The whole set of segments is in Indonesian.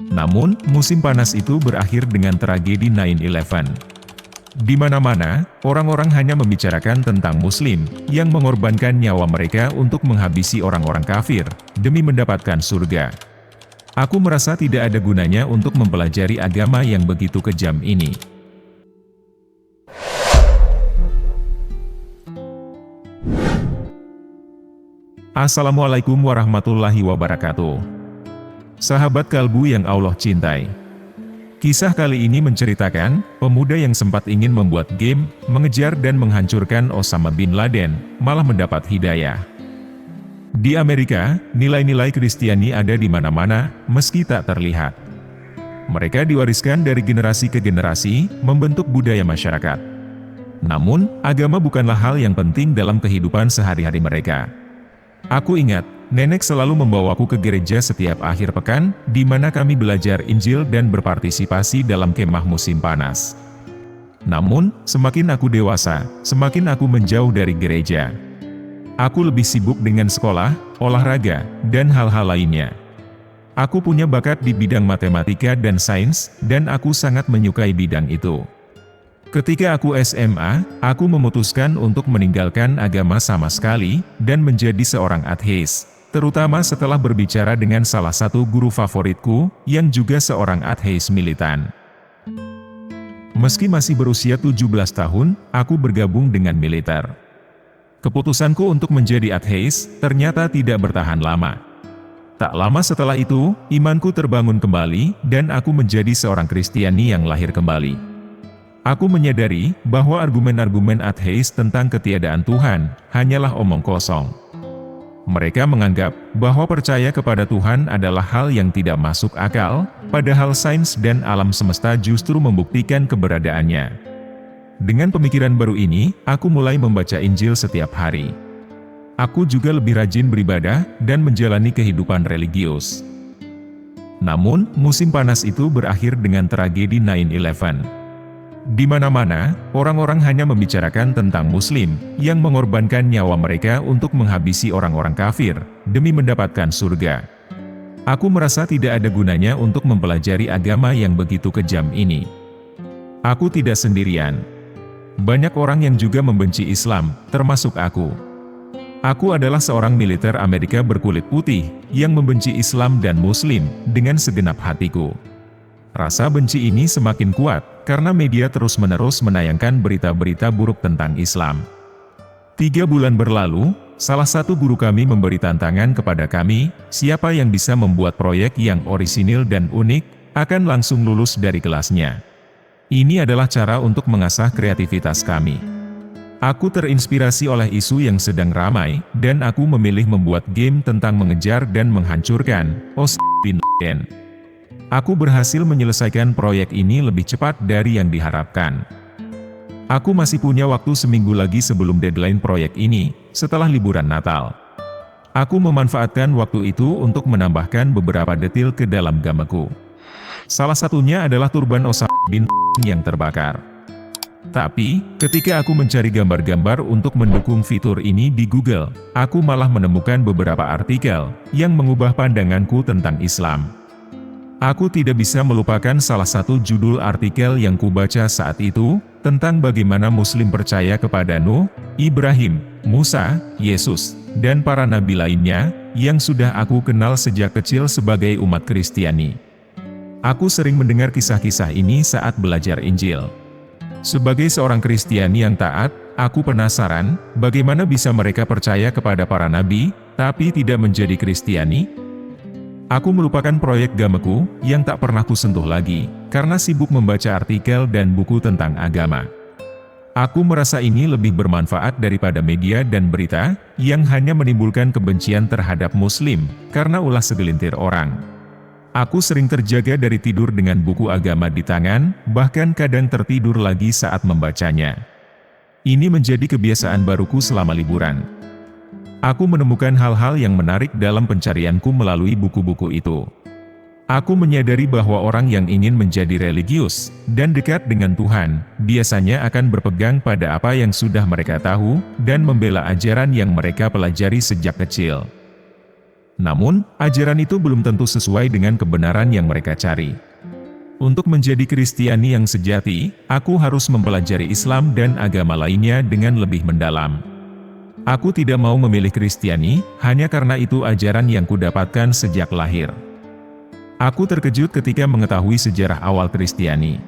Namun, musim panas itu berakhir dengan tragedi 9/11. Di mana-mana, orang-orang hanya membicarakan tentang Muslim yang mengorbankan nyawa mereka untuk menghabisi orang-orang kafir demi mendapatkan surga. Aku merasa tidak ada gunanya untuk mempelajari agama yang begitu kejam ini. Assalamualaikum warahmatullahi wabarakatuh. Sahabat kalbu yang Allah cintai. Kisah kali ini menceritakan pemuda yang sempat ingin membuat game, mengejar dan menghancurkan Osama bin Laden, malah mendapat hidayah. Di Amerika, nilai-nilai Kristiani ada di mana-mana, meski tak terlihat. Mereka diwariskan dari generasi ke generasi, membentuk budaya masyarakat. Namun, agama bukanlah hal yang penting dalam kehidupan sehari-hari mereka. Aku ingat, nenek selalu membawaku ke gereja setiap akhir pekan, di mana kami belajar Injil dan berpartisipasi dalam kemah musim panas. Namun, semakin aku dewasa, semakin aku menjauh dari gereja. Aku lebih sibuk dengan sekolah, olahraga, dan hal-hal lainnya. Aku punya bakat di bidang matematika dan sains, dan aku sangat menyukai bidang itu. Ketika aku SMA, aku memutuskan untuk meninggalkan agama sama sekali, dan menjadi seorang ateis, terutama setelah berbicara dengan salah satu guru favoritku, yang juga seorang ateis militan. Meski masih berusia 17 tahun, aku bergabung dengan militer. Keputusanku untuk menjadi ateis, ternyata tidak bertahan lama. Tak lama setelah itu, imanku terbangun kembali, dan aku menjadi seorang Kristiani yang lahir kembali. Aku menyadari bahwa argumen-argumen ateis tentang ketiadaan Tuhan hanyalah omong kosong. Mereka menganggap bahwa percaya kepada Tuhan adalah hal yang tidak masuk akal, padahal sains dan alam semesta justru membuktikan keberadaannya. Dengan pemikiran baru ini, aku mulai membaca Injil setiap hari. Aku juga lebih rajin beribadah dan menjalani kehidupan religius. Namun, musim panas itu berakhir dengan tragedi 9/11. Di mana-mana, orang-orang hanya membicarakan tentang Muslim yang mengorbankan nyawa mereka untuk menghabisi orang-orang kafir demi mendapatkan surga. Aku merasa tidak ada gunanya untuk mempelajari agama yang begitu kejam ini. Aku tidak sendirian. Banyak orang yang juga membenci Islam, termasuk aku. Aku adalah seorang militer Amerika berkulit putih yang membenci Islam dan Muslim dengan segenap hatiku. Rasa benci ini semakin kuat karena media terus-menerus menayangkan berita-berita buruk tentang Islam. 3 bulan berlalu, salah satu guru kami memberi tantangan kepada kami, siapa yang bisa membuat proyek yang orisinil dan unik, akan langsung lulus dari kelasnya. Ini adalah cara untuk mengasah kreativitas kami. Aku terinspirasi oleh isu yang sedang ramai, dan aku memilih membuat game tentang mengejar dan menghancurkan Osama bin Laden. Aku berhasil menyelesaikan proyek ini lebih cepat dari yang diharapkan. Aku masih punya waktu seminggu lagi sebelum deadline proyek ini, setelah liburan Natal. Aku memanfaatkan waktu itu untuk menambahkan beberapa detail ke dalam gamaku. Salah satunya adalah turban Osama bin Laden yang terbakar. Tapi, ketika aku mencari gambar-gambar untuk mendukung fitur ini di Google, aku malah menemukan beberapa artikel yang mengubah pandanganku tentang Islam. Aku tidak bisa melupakan salah satu judul artikel yang kubaca saat itu, tentang bagaimana Muslim percaya kepada Nuh, Ibrahim, Musa, Yesus, dan para nabi lainnya, yang sudah aku kenal sejak kecil sebagai umat Kristiani. Aku sering mendengar kisah-kisah ini saat belajar Injil. Sebagai seorang Kristiani yang taat, aku penasaran, bagaimana bisa mereka percaya kepada para nabi, tapi tidak menjadi Kristiani? Aku melupakan proyek gamaku, yang tak pernah kusentuh lagi, karena sibuk membaca artikel dan buku tentang agama. Aku merasa ini lebih bermanfaat daripada media dan berita, yang hanya menimbulkan kebencian terhadap Muslim, karena ulah segelintir orang. Aku sering terjaga dari tidur dengan buku agama di tangan, bahkan kadang tertidur lagi saat membacanya. Ini menjadi kebiasaan baruku selama liburan. Aku menemukan hal-hal yang menarik dalam pencarianku melalui buku-buku itu. Aku menyadari bahwa orang yang ingin menjadi religius dan dekat dengan Tuhan, biasanya akan berpegang pada apa yang sudah mereka tahu, dan membela ajaran yang mereka pelajari sejak kecil. Namun, ajaran itu belum tentu sesuai dengan kebenaran yang mereka cari. Untuk menjadi Kristiani yang sejati, aku harus mempelajari Islam dan agama lainnya dengan lebih mendalam. Aku tidak mau memilih Kristiani, hanya karena itu ajaran yang kudapatkan sejak lahir. Aku terkejut ketika mengetahui sejarah awal Kristiani.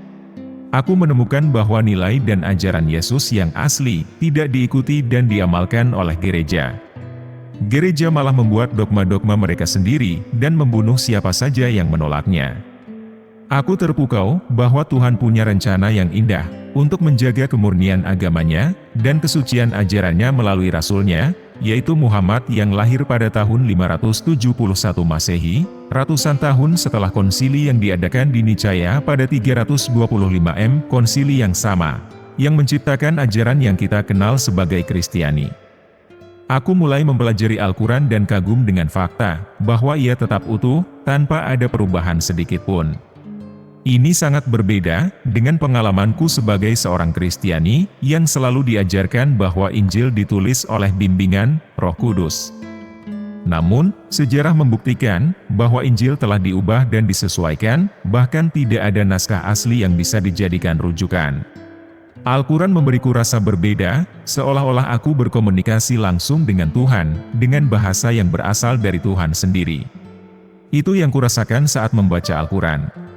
Aku menemukan bahwa nilai dan ajaran Yesus yang asli tidak diikuti dan diamalkan oleh gereja. Gereja malah membuat dogma-dogma mereka sendiri dan membunuh siapa saja yang menolaknya. Aku terpukau bahwa Tuhan punya rencana yang indah untuk menjaga kemurnian agamanya dan kesucian ajarannya melalui rasulnya, yaitu Muhammad yang lahir pada tahun 571 Masehi, ratusan tahun setelah konsili yang diadakan di Nicaya pada 325 konsili yang sama, yang menciptakan ajaran yang kita kenal sebagai Kristiani. Aku mulai mempelajari Al-Quran dan kagum dengan fakta bahwa ia tetap utuh, tanpa ada perubahan sedikit pun. Ini sangat berbeda dengan pengalamanku sebagai seorang Kristiani yang selalu diajarkan bahwa Injil ditulis oleh bimbingan Roh Kudus. Namun, sejarah membuktikan bahwa Injil telah diubah dan disesuaikan, bahkan tidak ada naskah asli yang bisa dijadikan rujukan. Al-Quran memberiku rasa berbeda, seolah-olah aku berkomunikasi langsung dengan Tuhan, dengan bahasa yang berasal dari Tuhan sendiri. Itu yang kurasakan saat membaca Al-Quran.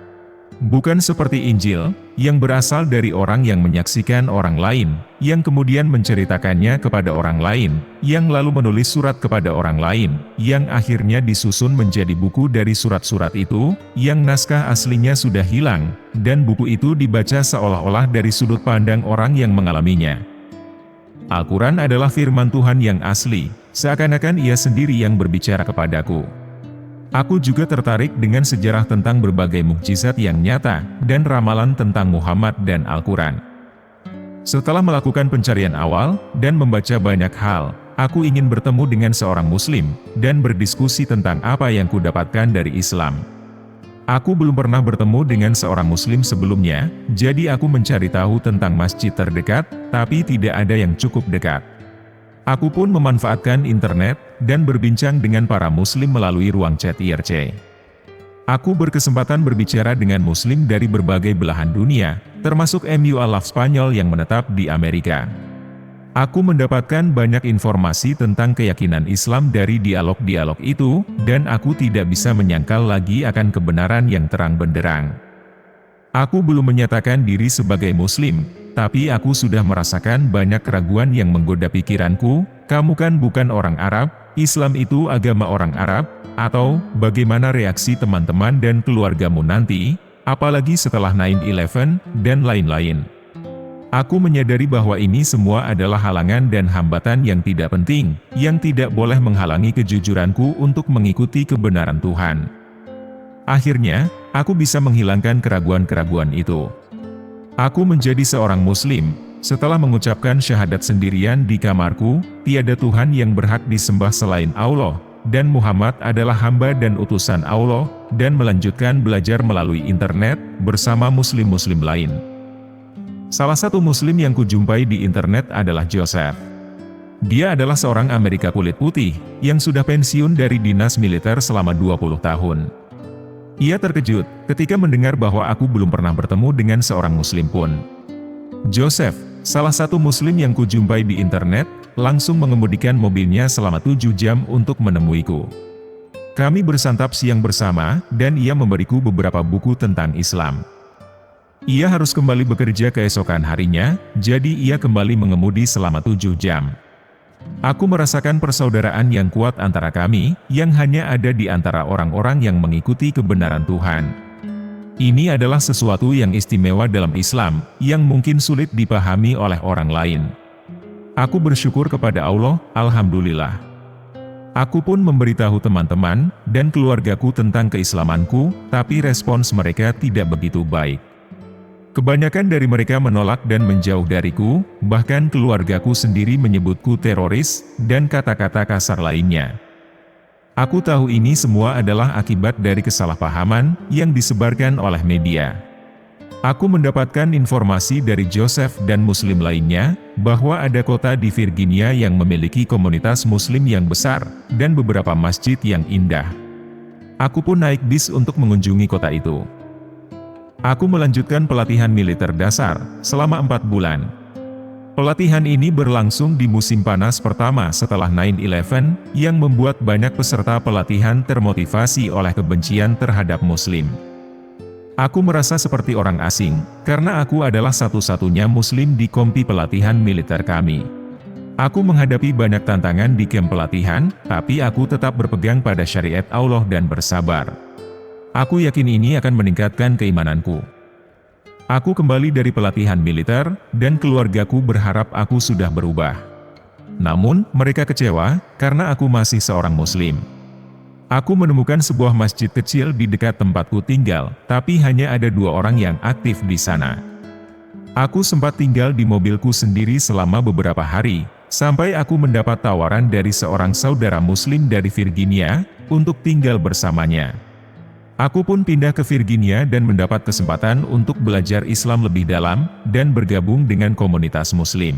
Bukan seperti Injil, yang berasal dari orang yang menyaksikan orang lain, yang kemudian menceritakannya kepada orang lain, yang lalu menulis surat kepada orang lain, yang akhirnya disusun menjadi buku dari surat-surat itu, yang naskah aslinya sudah hilang, dan buku itu dibaca seolah-olah dari sudut pandang orang yang mengalaminya. Al-Quran adalah firman Tuhan yang asli, seakan-akan ia sendiri yang berbicara kepadaku. Aku juga tertarik dengan sejarah tentang berbagai mukjizat yang nyata, dan ramalan tentang Muhammad dan Al-Quran. Setelah melakukan pencarian awal, dan membaca banyak hal, aku ingin bertemu dengan seorang Muslim, dan berdiskusi tentang apa yang kudapatkan dari Islam. Aku belum pernah bertemu dengan seorang Muslim sebelumnya, jadi aku mencari tahu tentang masjid terdekat, tapi tidak ada yang cukup dekat. Aku pun memanfaatkan internet, dan berbincang dengan para Muslim melalui ruang chat IRC. Aku berkesempatan berbicara dengan Muslim dari berbagai belahan dunia, termasuk MUalaf Spanyol yang menetap di Amerika. Aku mendapatkan banyak informasi tentang keyakinan Islam dari dialog-dialog itu, dan aku tidak bisa menyangkal lagi akan kebenaran yang terang benderang. Aku belum menyatakan diri sebagai Muslim, tapi aku sudah merasakan banyak keraguan yang menggoda pikiranku. Kamu kan bukan orang Arab, Islam itu agama orang Arab, atau bagaimana reaksi teman-teman dan keluargamu nanti, apalagi setelah 9/11, dan lain-lain. Aku menyadari bahwa ini semua adalah halangan dan hambatan yang tidak penting, yang tidak boleh menghalangi kejujuranku untuk mengikuti kebenaran Tuhan. Akhirnya, aku bisa menghilangkan keraguan-keraguan itu. Aku menjadi seorang Muslim, setelah mengucapkan syahadat sendirian di kamarku, tiada Tuhan yang berhak disembah selain Allah, dan Muhammad adalah hamba dan utusan Allah, dan melanjutkan belajar melalui internet, bersama Muslim-Muslim lain. Salah satu Muslim yang kujumpai di internet adalah Joseph. Dia adalah seorang Amerika kulit putih, yang sudah pensiun dari dinas militer selama 20 tahun. Ia terkejut ketika mendengar bahwa aku belum pernah bertemu dengan seorang Muslim pun. Joseph, salah satu Muslim yang kujumpai di internet, langsung mengemudikan mobilnya selama 7 jam untuk menemuiku. Kami bersantap siang bersama, dan ia memberiku beberapa buku tentang Islam. Ia harus kembali bekerja keesokan harinya, jadi ia kembali mengemudi selama 7 jam. Aku merasakan persaudaraan yang kuat antara kami, yang hanya ada di antara orang-orang yang mengikuti kebenaran Tuhan. Ini adalah sesuatu yang istimewa dalam Islam, yang mungkin sulit dipahami oleh orang lain. Aku bersyukur kepada Allah, alhamdulillah. Aku pun memberitahu teman-teman dan keluargaku tentang keislamanku, tapi respons mereka tidak begitu baik. Kebanyakan dari mereka menolak dan menjauh dariku, bahkan keluargaku sendiri menyebutku teroris, dan kata-kata kasar lainnya. Aku tahu ini semua adalah akibat dari kesalahpahaman yang disebarkan oleh media. Aku mendapatkan informasi dari Joseph dan Muslim lainnya, bahwa ada kota di Virginia yang memiliki komunitas Muslim yang besar, dan beberapa masjid yang indah. Aku pun naik bis untuk mengunjungi kota itu. Aku melanjutkan pelatihan militer dasar, selama 4 bulan. Pelatihan ini berlangsung di musim panas pertama setelah 9/11, yang membuat banyak peserta pelatihan termotivasi oleh kebencian terhadap Muslim. Aku merasa seperti orang asing, karena aku adalah satu-satunya Muslim di kompi pelatihan militer kami. Aku menghadapi banyak tantangan di kamp pelatihan, tapi aku tetap berpegang pada syariat Allah dan bersabar. Aku yakin ini akan meningkatkan keimananku. Aku kembali dari pelatihan militer, dan keluargaku berharap aku sudah berubah. Namun, mereka kecewa, karena aku masih seorang Muslim. Aku menemukan sebuah masjid kecil di dekat tempatku tinggal, tapi hanya ada 2 orang yang aktif di sana. Aku sempat tinggal di mobilku sendiri selama beberapa hari, sampai aku mendapat tawaran dari seorang saudara Muslim dari Virginia, untuk tinggal bersamanya. Aku pun pindah ke Virginia dan mendapat kesempatan untuk belajar Islam lebih dalam, dan bergabung dengan komunitas Muslim.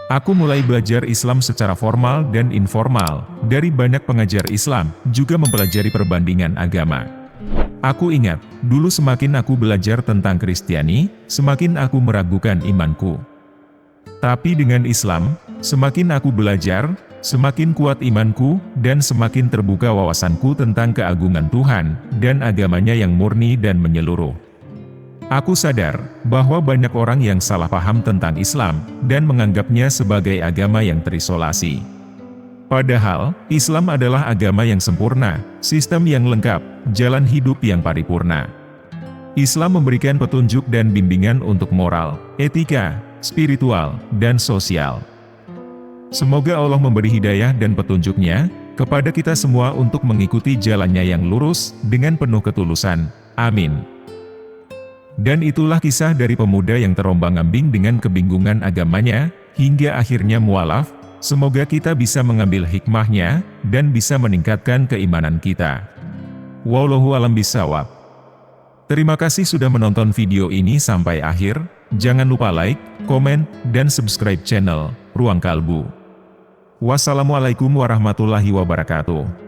Aku mulai belajar Islam secara formal dan informal, dari banyak pengajar Islam, juga mempelajari perbandingan agama. Aku ingat, dulu semakin aku belajar tentang Kristiani, semakin aku meragukan imanku. Tapi dengan Islam, semakin aku belajar, semakin kuat imanku, dan semakin terbuka wawasanku tentang keagungan Tuhan, dan agamanya yang murni dan menyeluruh. Aku sadar, bahwa banyak orang yang salah paham tentang Islam, dan menganggapnya sebagai agama yang terisolasi. Padahal, Islam adalah agama yang sempurna, sistem yang lengkap, jalan hidup yang paripurna. Islam memberikan petunjuk dan bimbingan untuk moral, etika, spiritual, dan sosial. Semoga Allah memberi hidayah dan petunjuknya, kepada kita semua untuk mengikuti jalannya yang lurus, dengan penuh ketulusan. Amin. Dan itulah kisah dari pemuda yang terombang-ambing dengan kebingungan agamanya, hingga akhirnya mualaf. Semoga kita bisa mengambil hikmahnya, dan bisa meningkatkan keimanan kita. Wallahu a'lam bishawab. Terima kasih sudah menonton video ini sampai akhir. Jangan lupa like, komen, dan subscribe channel Ruang Kalbu. Wassalamualaikum warahmatullahi wabarakatuh.